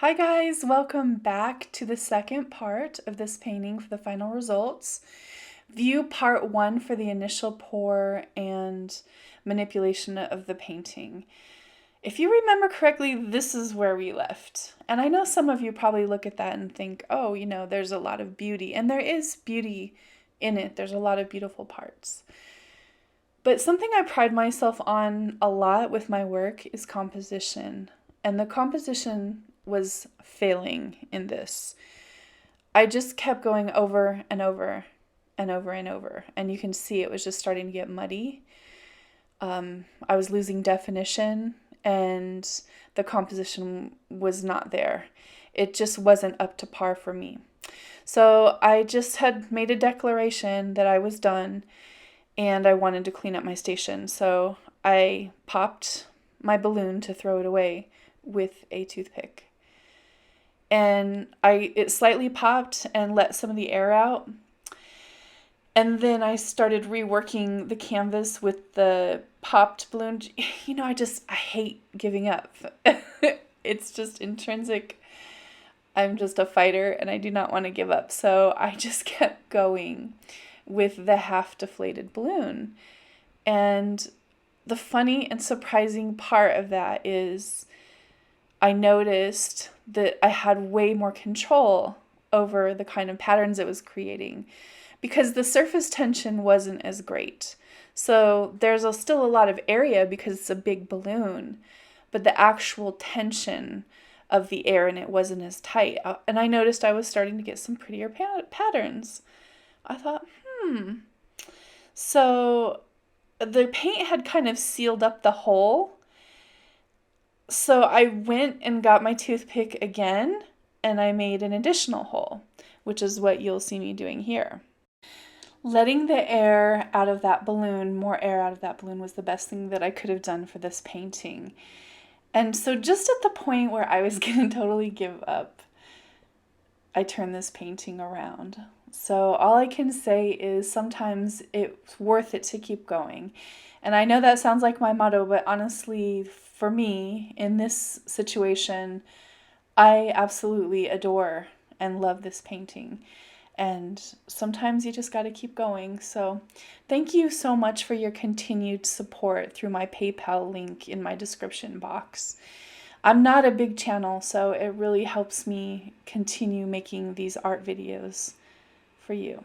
Hi guys, welcome back to the second part of this painting for the final results. View part one for the initial pour and manipulation of the painting. If you remember correctly, this is where we left. And I know some of you probably look at that and think, oh, there's a lot of beauty. And there is beauty in it. There's a lot of beautiful parts. But something I pride myself on a lot with my work is composition. And the composition was failing in this. I just kept going over and over and over and over. And you can see it was just starting to get muddy. I was losing definition and the composition was not there. It just wasn't up to par for me. So I just had made a declaration that I was done and I wanted to clean up my station. So I popped my balloon to throw it away with a toothpick. And it slightly popped and let some of the air out. And then I started reworking the canvas with the popped balloon. I hate giving up. It's just intrinsic. I'm just a fighter and I do not want to give up. So I just kept going with the half deflated balloon. And the funny and surprising part of that is I noticed that I had way more control over the kind of patterns it was creating because the surface tension wasn't as great. So there's still a lot of area because it's a big balloon, but the actual tension of the air in it wasn't as tight. And I noticed I was starting to get some prettier patterns. I thought, So the paint had kind of sealed up the hole. So I went and got my toothpick again, and I made an additional hole, which is what you'll see me doing here. Letting the air out of that balloon, more air out of that balloon, was the best thing that I could have done for this painting. And so just at the point where I was going to totally give up, I turned this painting around. So all I can say is sometimes it's worth it to keep going. And I know that sounds like my motto, but honestly, for me, in this situation, I absolutely adore and love this painting. And sometimes you just got to keep going. So thank you so much for your continued support through my PayPal link in my description box. I'm not a big channel, so it really helps me continue making these art videos for you.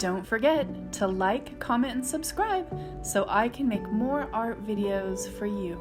Don't forget to like, comment, and subscribe so I can make more art videos for you.